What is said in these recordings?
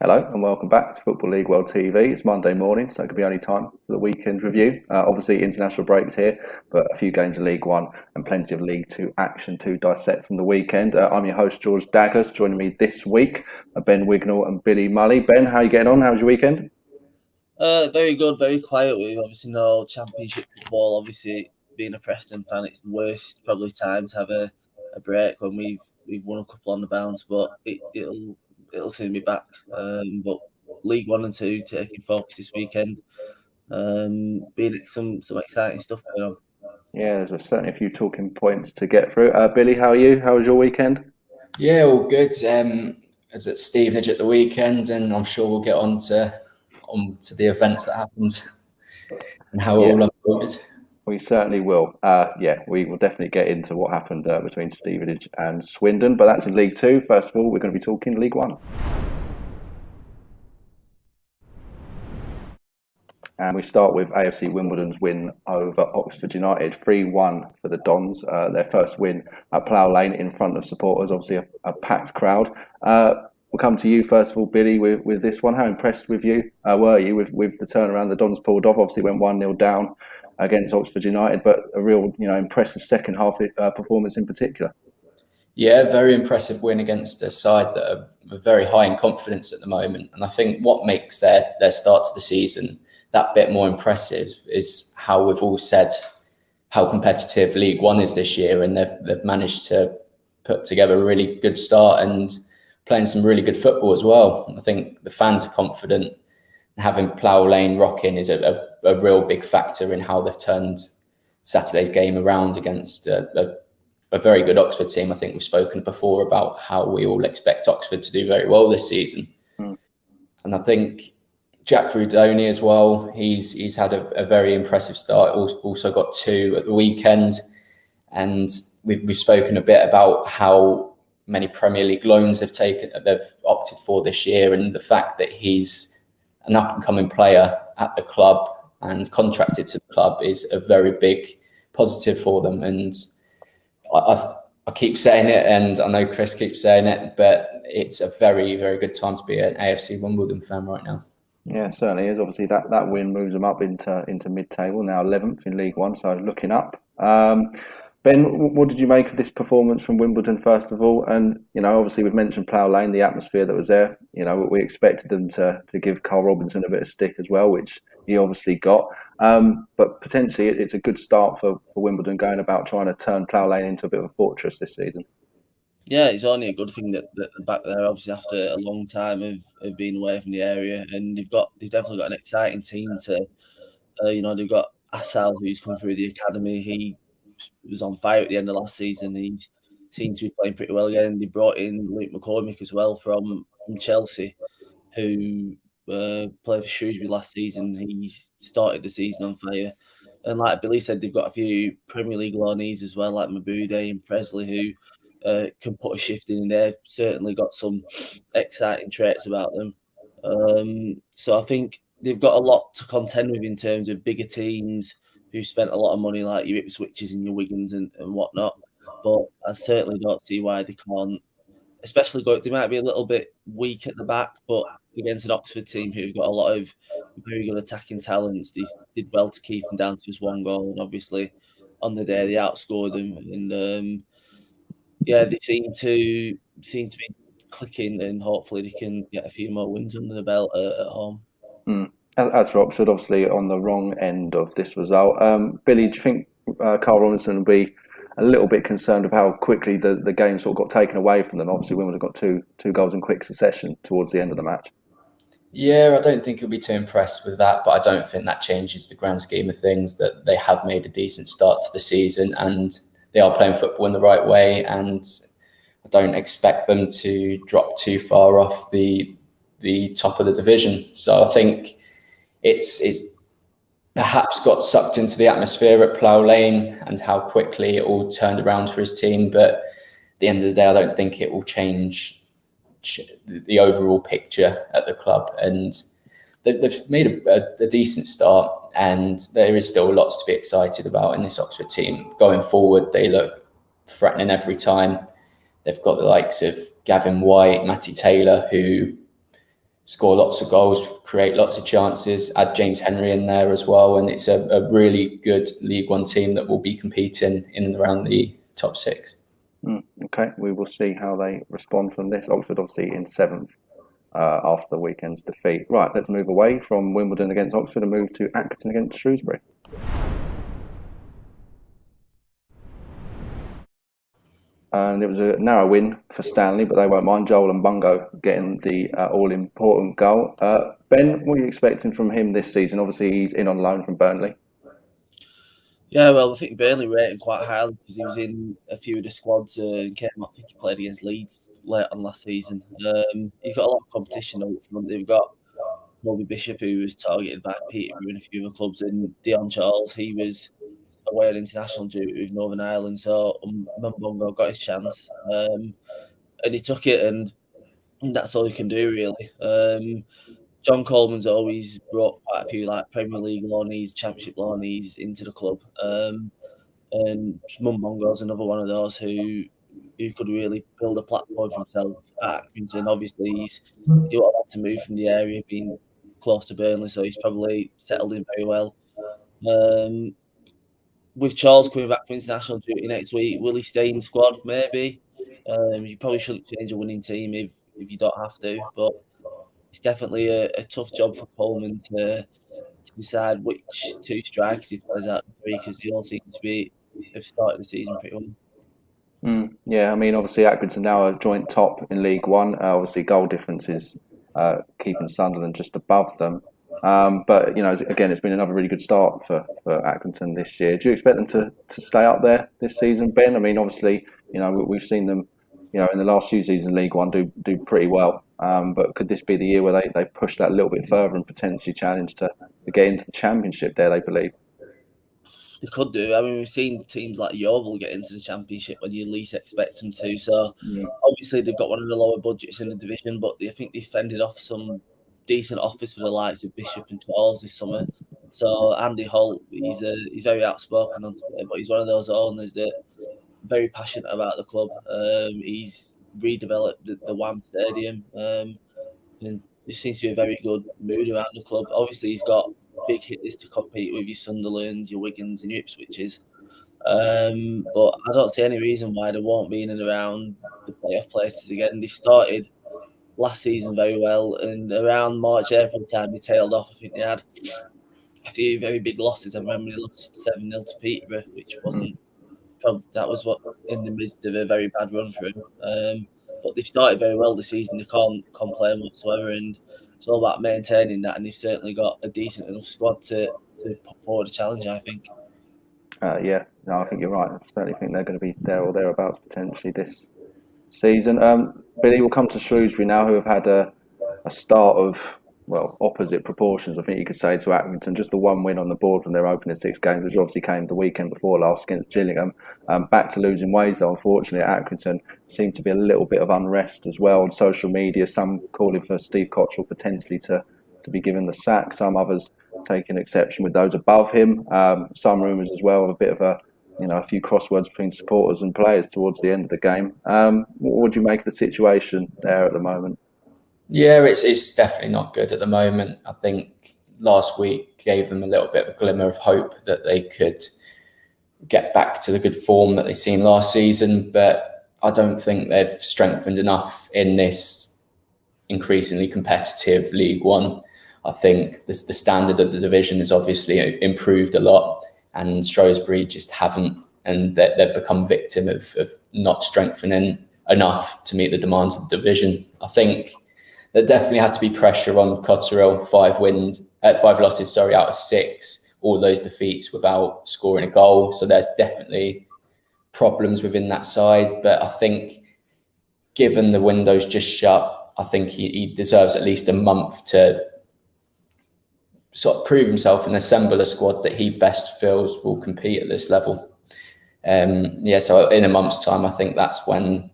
Hello and welcome back to Football League World TV. It's Monday morning, so it could be only time for the weekend review. Obviously, international breaks here, but a few games of League One and plenty of League Two action to dissect from the weekend. I'm your host, George Dagless. Joining me this week are Ben Wignall and Billy Mulley. Ben, how are you getting on? How was your weekend? Very good, very quiet. We've obviously no championship football. Obviously, being a Preston fan, it's the worst probably time to have a break when we've won a couple on the bounce, but it'll soon be back. But League 1 and 2 taking focus this weekend. Being some exciting stuff going on. Yeah, there's certainly a few talking points to get through. Billy, how are you? How was your weekend? Yeah, all good. I was at Stevenage at the weekend, and I'm sure we'll get on to the events that happened and how it all unfolded. We certainly will. We will definitely get into what happened between Stevenage and Swindon, but that's in League Two. First of all, we're going to be talking League One. And we start with Afc Wimbledon's win over Oxford United, 3-1 for the Dons. Their first win at Plough Lane in front of supporters, obviously a packed crowd. We'll come to you first of all, Billy, with this one. How impressed were you with the turnaround the Dons pulled off? Obviously went 1-0 down against Oxford United, but a real impressive second half performance in particular. Yeah, very impressive win against a side that are very high in confidence at the moment. And I think what makes their start to the season that bit more impressive is how we've all said how competitive League One is this year, and they've managed to put together a really good start and playing some really good football as well. I think the fans are confident. Having Plough Lane rocking is a real big factor in how they've turned Saturday's game around against a very good Oxford team. I think we've spoken before about how we all expect Oxford to do very well this season. And I think Jack Rudoni as well, he's had a very impressive start. Also got 2 at the weekend. And we've spoken a bit about how many Premier League loans they've opted for this year, and the fact that he's an up-and-coming player at the club and contracted to the club is a very big positive for them. And I keep saying it, and I know Chris keeps saying it, but it's a very, very good time to be an AFC Wimbledon fan right now. Yeah, it certainly is. Obviously, that win moves them up into mid-table, now 11th in League One, so looking up. Ben, what did you make of this performance from Wimbledon, first of all? And, obviously we've mentioned Plough Lane, the atmosphere that was there. We expected them to give Carl Robinson a bit of stick as well, which he obviously got. But potentially it's a good start for Wimbledon going about trying to turn Plough Lane into a bit of a fortress this season. Yeah, it's only a good thing that they're back there, obviously, after a long time of being away from the area. And they've definitely got an exciting team to, they've got Asal, who's come through the academy. He was on fire at the end of last season. He seems to be playing pretty well again. They brought in Luke McCormick as well from Chelsea, who played for Shrewsbury last season. He's started the season on fire. And like Billy said, they've got a few Premier League loanees as well, like Mabude and Presley, who can put a shift in. They've certainly got some exciting traits about them. So I think they've got a lot to contend with in terms of bigger teams who spent a lot of money, like your Ipswiches and your Wigans and whatnot. But I certainly don't see why they can't, especially they might be a little bit weak at the back, but against an Oxford team who've got a lot of very good attacking talents, they did well to keep them down to just 1 goal. And obviously on the day they outscored them. And they seem to be clicking, and hopefully they can get a few more wins under the belt at home. As for Oxford, obviously on the wrong end of this result. Billy, do you think Carl Robinson will be a little bit concerned of how quickly the game sort of got taken away from them? Obviously, Wimbledon got two goals in quick succession towards the end of the match. Yeah, I don't think he'll be too impressed with that, but I don't think that changes the grand scheme of things, that they have made a decent start to the season and they are playing football in the right way. And I don't expect them to drop too far off the top of the division. So I think it's perhaps got sucked into the atmosphere at Plough Lane and how quickly it all turned around for his team. But at the end of the day, I don't think it will change the overall picture at the club. And they've made a decent start, and there is still lots to be excited about in this Oxford team. Going forward, they look threatening every time. They've got the likes of Gavin White, Matty Taylor, who score lots of goals, create lots of chances, add James Henry in there as well. And it's a really good League One team that will be competing in and around the top 6. Okay, we will see how they respond from this. Oxford obviously in 7th after the weekend's defeat. Right, let's move away from Wimbledon against Oxford and move to Accrington against Shrewsbury. And it was a narrow win for Stanley, but they won't mind. Joel and Bungo getting the all-important goal. Ben, what are you expecting from him this season? Obviously, he's in on loan from Burnley. Yeah, well, I think Burnley rated him quite highly because he was in a few of the squads and came up. I think he played against Leeds late on last season. He's got a lot of competition up front. They've got Bobby Bishop, who was targeted by Peterborough and a few other clubs, and Dion Charles, he was away on international duty with Northern Ireland, so Mbongo got his chance, and he took it, and that's all he can do, really. John Coleman's always brought quite a few like Premier League loanees, Championship loanees into the club, and Mbongo's another one of those who could really build a platform for himself at Accrington. Obviously, he would have to move from the area, being close to Burnley, so he's probably settled in very well. With Charles coming back from international duty next week, will he stay in the squad? Maybe. You probably shouldn't change a winning team if you don't have to, but it's definitely a tough job for Coleman to decide which 2 strikers he plays out of 3, because they all seem to have started the season pretty well. Yeah, I mean, obviously Accrington now are joint top in League One. Obviously, goal difference is keeping Sunderland just above them. But, again, it's been another really good start for Accrington this year. Do you expect them to stay up there this season, Ben? I mean, obviously, we've seen them, in the last few seasons in League One do pretty well. But could this be the year where they push that a little bit further and potentially challenge to get into the Championship there, they believe? They could do. I mean, we've seen teams like Yeovil get into the Championship when you least expect them to. So, obviously, they've got one of the lower budgets in the division, but I think they fended off some decent offers for the likes of Bishop and Charles this summer. So, Andy Holt, he's very outspoken on Twitter, but he's one of those owners that very passionate about the club. He's redeveloped the Wham Stadium, and there seems to be a very good mood around the club. Obviously, he's got big hitters to compete with, your Sunderlands, your Wigans and your Ipswiches. But I don't see any reason why they won't be in and around the playoff places again. They started last season very well, and around March, April time, they tailed off. I think they had a few very big losses. I remember they lost 7-0 to Peterborough, which wasn't that was what in the midst of a very bad run for him. But they've started very well this season. They can't complain whatsoever, and it's all about maintaining that. And they've certainly got a decent enough squad to put forward a challenge, I think. Yeah, no, I think you're right. I certainly think they're going to be there or thereabouts potentially this season. Billy, we'll come to Shrewsbury now, who have had a start of, opposite proportions, I think you could say, to Accrington. Just the one win on the board from their opening 6 games, which obviously came the weekend before last against Gillingham. Back to losing ways, though, unfortunately, at Accrington. Seemed to be a little bit of unrest as well on social media. Some calling for Steve Cottrell potentially to be given the sack. Some others taking exception with those above him. Some rumours as well of a bit of a few crosswords between supporters and players towards the end of the game. What do you make of the situation there at the moment? Yeah, it's definitely not good at the moment. I think last week gave them a little bit of a glimmer of hope that they could get back to the good form that they've seen last season, but I don't think they've strengthened enough in this increasingly competitive League One. I think the standard of the division has obviously improved a lot, and Shrewsbury just haven't, and they've become victim of not strengthening enough to meet the demands of the division. I think there definitely has to be pressure on Cotterill. 5 losses out of 6, all those defeats without scoring a goal. So there's definitely problems within that side. But I think given the window's just shut, I think he deserves at least a month to sort of prove himself and assemble a squad that he best feels will compete at this level. So in a month's time, I think that's when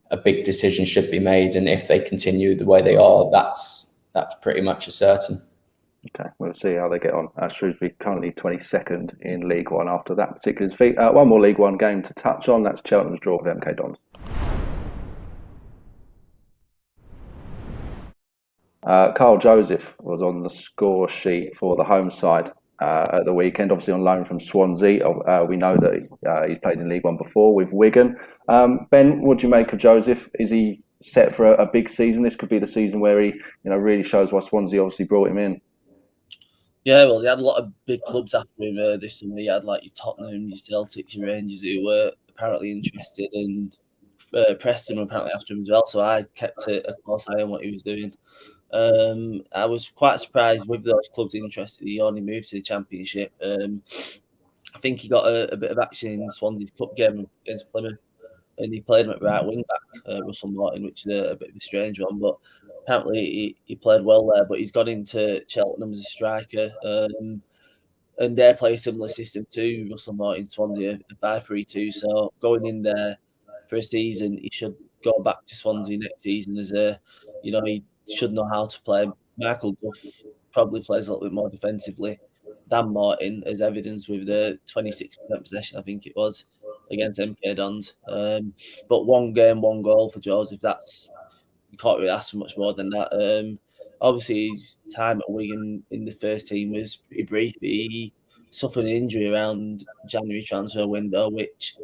a big decision should be made, and if they continue the way they are, that's pretty much a certain. Okay, we'll see how they get on. Shrewsbury currently 22nd in League One after that particular defeat. One more League One game to touch on. That's Cheltenham's draw with MK Dons. Carl Joseph was on the score sheet for the home side at the weekend, obviously on loan from Swansea. We know that he's played in League One before with Wigan. Ben, what do you make of Joseph? Is he set for a big season? This could be the season where he, really shows why Swansea obviously brought him in. Yeah, well, they had a lot of big clubs after him this summer. You had like your Tottenham, your Celtics, your Rangers, who were apparently interested, and Preston were apparently after him as well. So I kept a close eye on what he was doing. I was quite surprised with those clubs interested. He only moved to the Championship. I think he got a bit of action in Swansea's cup game against Plymouth, and he played him at right wing back, Russell Martin, which is a bit of a strange one, but apparently he played well there. But he's got into Cheltenham as a striker, and they play a similar system to Russell Martin, Swansea, a 5-3-2. So going in there for a season, he should go back to Swansea next season as he should know how to play. Michael Duff probably plays a little bit more defensively than Martin, as evidenced with the 26% possession, I think it was, against MK Dons. But one game, one goal for Joseph. You can't really ask for much more than that. Obviously, his time at Wigan in the first team was pretty brief. He suffered an injury around January transfer window, which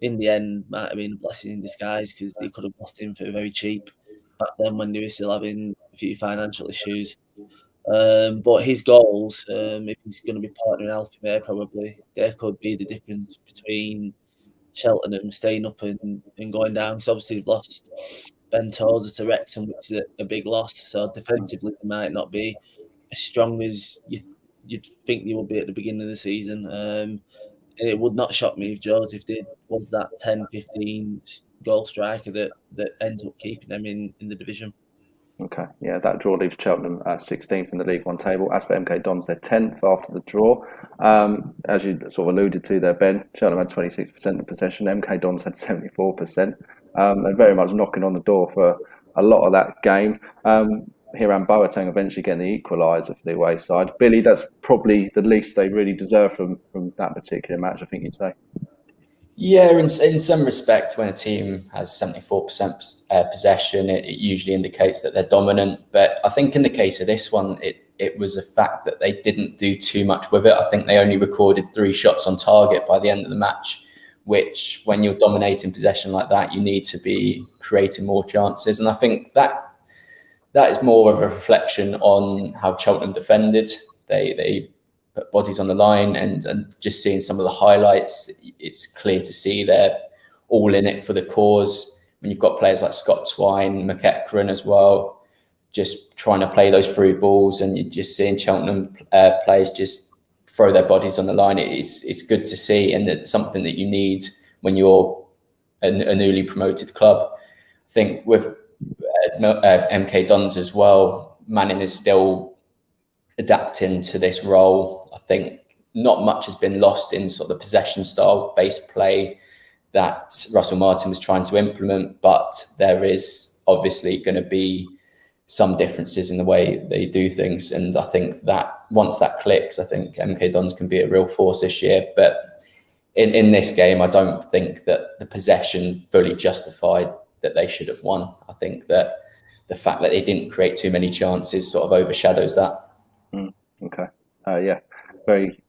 in the end might have been a blessing in disguise, because they could have lost him for very cheap back then when they were still having a few financial issues. But his goals, if he's going to be partnering Alfie May, probably, there could be the difference between Cheltenham staying up and going down. So obviously they've lost Ben Tozer to Wrexham, which is a big loss. So defensively they might not be as strong as you'd think they would be at the beginning of the season. And it would not shock me if Joseph was that 10-15 goal striker that ends up keeping them in the division. Okay, yeah, that draw leaves Cheltenham at 16th in the League One table. As for MK Dons, they're 10th after the draw. As you sort of alluded to there, Ben, Cheltenham had 26% of possession. MK Dons had 74%. They're very much knocking on the door for a lot of that game. Hiram Boateng eventually getting the equaliser for the away side. Billy, that's probably the least they really deserve from that particular match, I think you'd say. Yeah, in some respect, when a team has 74% possession, it usually indicates that they're dominant. But I think in the case of this one, it was a fact that they didn't do too much with it. I think they only recorded 3 shots on target by the end of the match, which when you're dominating possession like that, you need to be creating more chances. And I think that is more of a reflection on how Cheltenham defended. They put bodies on the line, and just seeing some of the highlights, it's clear to see they're all in it for the cause. When you've got players like Scott Twine, McEachran as well, just trying to play those through balls, and you're just seeing Cheltenham players just throw their bodies on the line. It's good to see, and it's something that you need when you're a newly promoted club. I think with MK Dons as well, Manning is still adapting to this role. I think not much has been lost in sort of the possession style based play that Russell Martin was trying to implement, but there is obviously going to be some differences in the way they do things. And I think that once that clicks, I think MK Dons can be a real force this year. But in this game, I don't think that the possession fully justified that they should have won. I think that the fact that they didn't create too many chances sort of overshadows that. Okay. Yeah. Very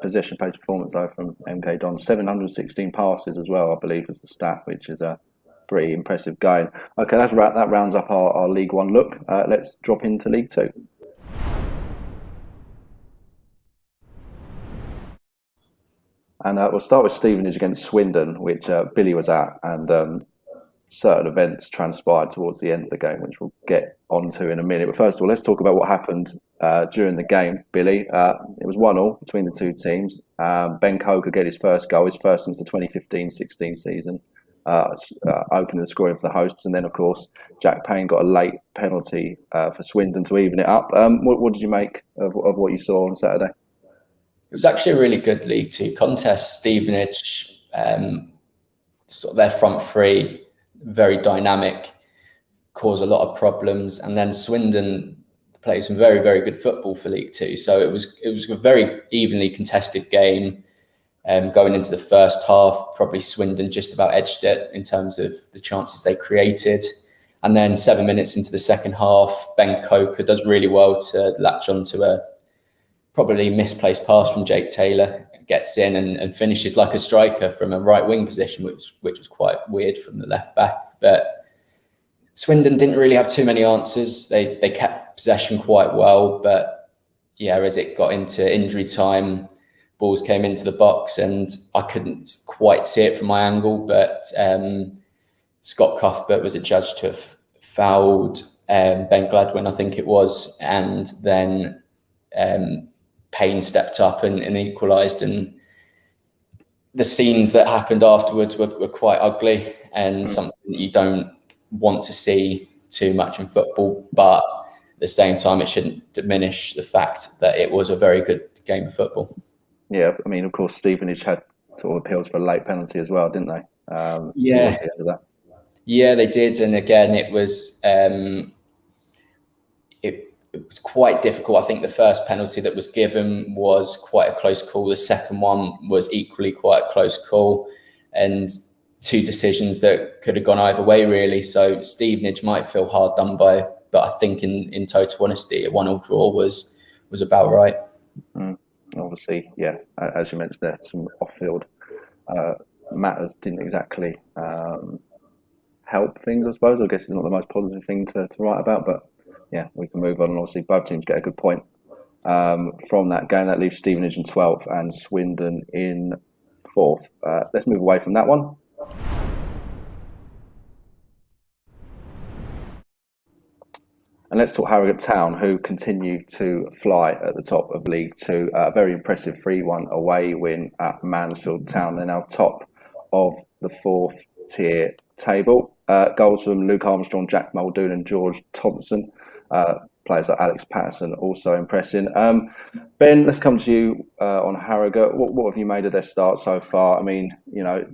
possession-based performance though from MK Dons. 716 passes as well, I believe, is the stat, which is a pretty impressive going. Okay, that rounds up our League One look. Let's drop into League Two. And we'll start with Stevenage against Swindon, which Billy was at, and certain events transpired towards the end of the game, which we'll get onto in a minute. But first of all, let's talk about what happened during the game, Billy. It was 1-1 between the two teams. Ben Coker get his first goal, his first since the 2015-16 season, opening the scoring for the hosts. And then, of course, Jack Payne got a late penalty for Swindon to even it up. What did you make of what you saw on Saturday? It was actually a really good League Two contest. Stevenage, sort of their front three, very dynamic, cause a lot of problems, and then Swindon played some very, very good football for League Two. So it was a very evenly contested game. Going into the first half, probably Swindon just about edged it in terms of the chances they created, And then 7 minutes into the second half, Ben Coker does really well to latch onto a probably misplaced pass from Jake Taylor, gets in and finishes like a striker from a right wing position, which was quite weird from the left back. But Swindon didn't really have too many answers. They kept possession quite well, but yeah, as it got into injury time, balls came into the box and I couldn't quite see it from my angle, but Scott Cuthbert was adjudged to have fouled Ben Gladwin, I think it was, and then Payne stepped up and equalised, and the scenes that happened afterwards were quite ugly and something that you don't want to see too much in football, but at the same time it shouldn't diminish the fact that it was a very good game of football. Yeah, I mean, of course, Stevenage had sort of appeals for a late penalty as well, didn't they? Yeah. Towards the end of that. Yeah, they did, and again, it was it was quite difficult. I think the first penalty that was given was quite a close call. The second one was equally quite a close call, and two decisions that could have gone either way, really. So Stevenage might feel hard done by, but I think in total honesty, a 1-1 draw was about right. Obviously, yeah, as you mentioned there, some off-field matters didn't exactly help things, I suppose. I guess it's not the most positive thing to write about, but yeah, we can move on. And obviously, both teams get a good point from that game. That leaves Stevenage in 12th and Swindon in 4th. Let's move away from that one. And let's talk Harrogate Town, who continue to fly at the top of League Two. A very impressive 3-1 away win at Mansfield Town. They're now top of the 4th tier table. Goals from Luke Armstrong, Jack Muldoon and George Thompson. Players like Alex Patterson also impressing. Ben, let's come to you on Harrogate. What have you made of their start so far? I mean, you know,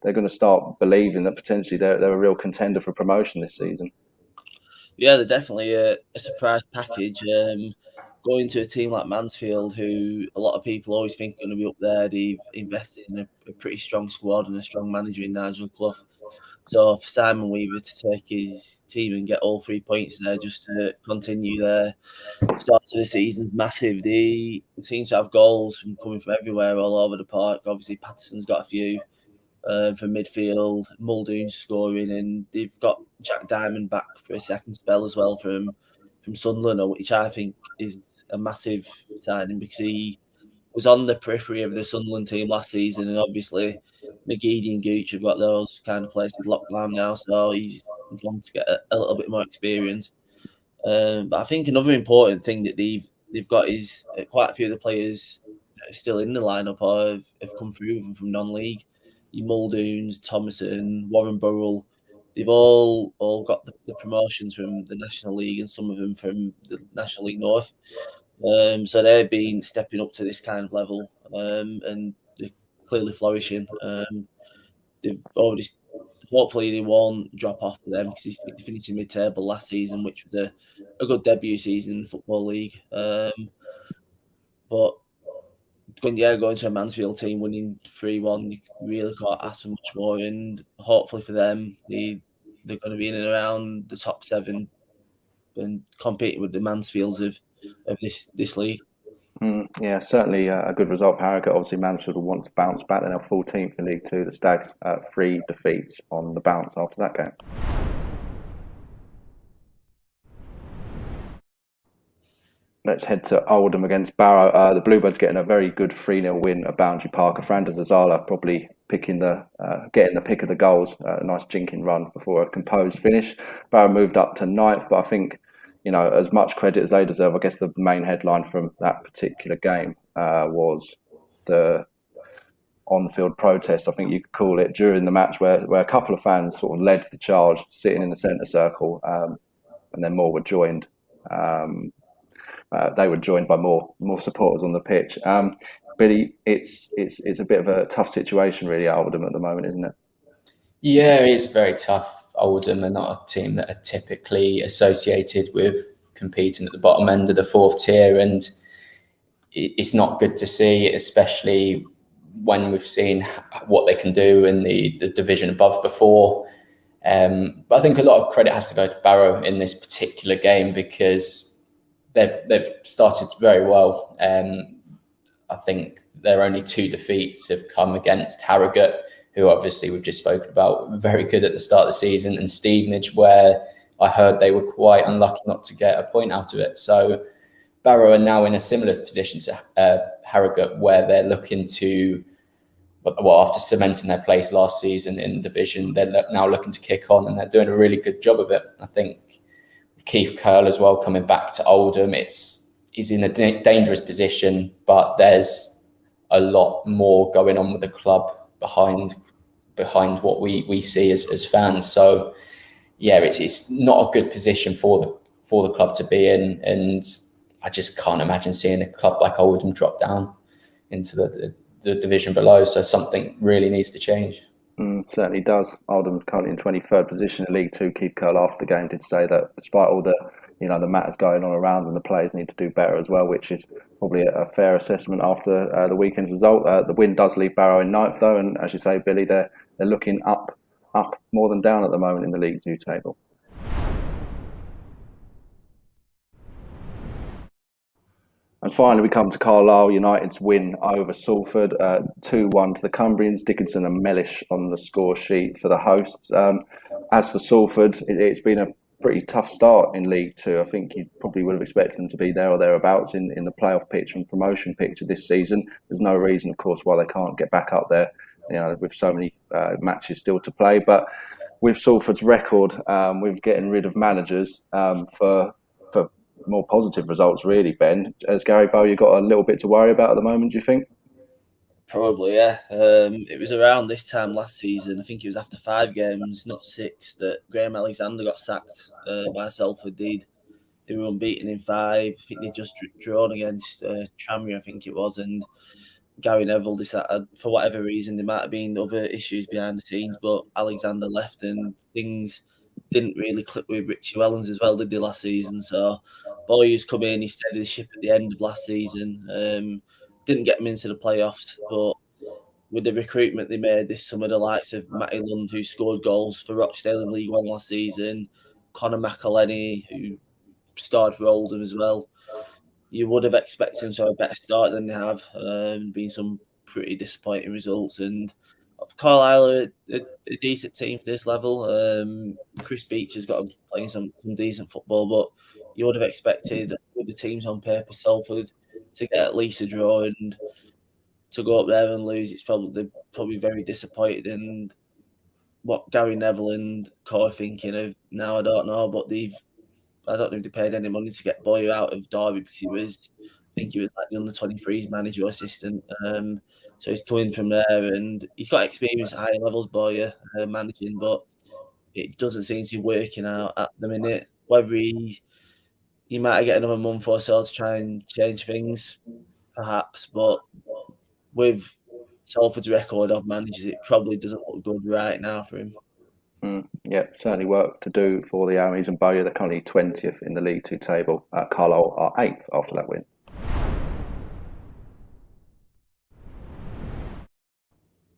they're going to start believing that potentially they're a real contender for promotion this season. Yeah, they're definitely a surprise package. Going to a team like Mansfield, who a lot of people always think are going to be up there, they've invested in a pretty strong squad and a strong manager in Nigel Clough. So for Simon Weaver to take his team and get all 3 points there just to continue their start to the season is massive. They seem to have goals coming from everywhere, all over the park. Obviously, Patterson's got a few from midfield, Muldoon's scoring, and they've got Jack Diamond back for a second spell as well from Sunderland, which I think is a massive signing because he was on the periphery of the Sunderland team last season, and obviously McGeady and Gooch have got those kind of places locked down now, so he's going to get a little bit more experience. But I think another important thing that they've got is quite a few of the players that are still in the lineup or have come through from non-league. Your Muldoons, Thomason, Warren Burrell, they've all got the promotions from the National League and some of them from the National League North. So they've been stepping up to this kind of level and they're clearly flourishing. They've already, hopefully they won't drop off for them because they finished in mid-table last season, which was a good debut season in the Football League. But going to a Mansfield team winning 3-1, you really can't ask for much more. And hopefully for them, they're going to be in and around the top 7 and competing with the Mansfields of this league. Yeah, certainly a good result for Harrogate. Obviously, Mansfield will want to bounce back. They're now 14th in League Two. The Stags 3 defeats on the bounce after that game. Let's head to Oldham against Barrow. The Bluebirds getting a very good 3-0 win at Boundary Park. Franda Zazala probably getting the pick of the goals. A nice jinking run before a composed finish. Barrow moved up to 9th, but I think, you know, as much credit as they deserve, I guess the main headline from that particular game was the on-field protest, I think you could call it, during the match where a couple of fans sort of led the charge, sitting in the centre circle, and then more were joined. They were joined by more supporters on the pitch. Billy, it's a bit of a tough situation really at Oldham at the moment, isn't it? Yeah, it's very tough. Oldham are not a team that are typically associated with competing at the bottom end of the 4th tier, and it's not good to see, especially when we've seen what they can do in the division above before. But I think a lot of credit has to go to Barrow in this particular game because they've started very well. I think their only 2 defeats have come against Harrogate, who obviously we've just spoken about, very good at the start of the season, and Stevenage, where I heard they were quite unlucky not to get a point out of it. So Barrow are now in a similar position to Harrogate, where they're looking to, after cementing their place last season in the division, they're now looking to kick on, and they're doing a really good job of it. I think with Keith Curl as well coming back to Oldham, he's in a dangerous position, but there's a lot more going on with the club behind what we see as fans. So yeah, it's not a good position for the club to be in, and I just can't imagine seeing a club like Oldham drop down into the division below. So something really needs to change. Certainly does. Oldham currently in 23rd position in League Two. Keith Curl after the game did say that despite all the matters going on around them, the players need to do better as well, which is probably a fair assessment after the weekend's result. The win does leave Barrow in 9th though, and as you say, Billy, they're looking up more than down at the moment in the League Two table. And finally, we come to Carlisle United's win over Salford, 2-1 to the Cumbrians. Dickinson and Mellish on the score sheet for the hosts. As for Salford, it's been a pretty tough start in League Two. I think you probably would have expected them to be there or thereabouts in the playoff picture and promotion picture this season. There's no reason, of course, why they can't get back up there, with so many matches still to play. But with Salford's record, with getting rid of managers for more positive results, really, Ben, as Gary Bowyer got a little bit to worry about at the moment, do you think? Probably, yeah. It was around this time last season, I think it was after 5 games, not 6, that Graham Alexander got sacked by Salford. They were unbeaten in 5. I think they just drawn against Tranmere, I think it was, and Gary Neville decided, for whatever reason, there might have been other issues behind the scenes, but Alexander left and things didn't really click with Richie Wellens as well, did they, last season? So Boyer's come in, he steadied the ship at the end of last season. Didn't get them into the playoffs, but with the recruitment they made this summer, the likes of Matty Lund, who scored goals for Rochdale in League One last season, Conor McElhenney, who started for Oldham as well, you would have expected them to have a better start than they have. Been some pretty disappointing results, and Carlisle are a decent team to this level. Chris Beach has got them playing some decent football, but you would have expected with the teams on paper, Salford, to get at least a draw, and to go up there and lose, it's probably very disappointed. And what Gary Neville and Co are thinking of now, I don't know, but I don't know if they paid any money to get Boyer out of Derby, because I think he was like the under-23s manager assistant. So he's coming from there, and he's got experience at higher levels, Boyer, managing, but it doesn't seem to be working out at the minute. Whether he might get another month or so to try and change things, perhaps, but with Salford's record of managers, it probably doesn't look good right now for him. Yeah, certainly work to do for the Armies, and Bowyer, they're currently 20th in the League Two table. Carlisle are 8th after that win.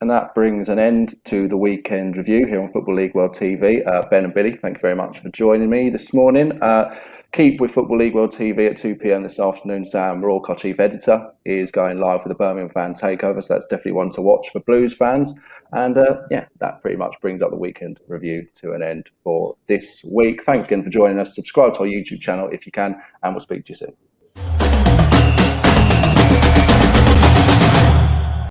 And that brings an end to the weekend review here on Football League World TV. Ben and Billy, thank you very much for joining me this morning. Keep with Football League World TV at 2 p.m. this afternoon. Sam Rourke, our chief editor, is going live with the Birmingham fan takeover, so that's definitely one to watch for Blues fans. And that pretty much brings up the weekend review to an end for this week. Thanks again for joining us. Subscribe to our YouTube channel if you can, and we'll speak to you soon.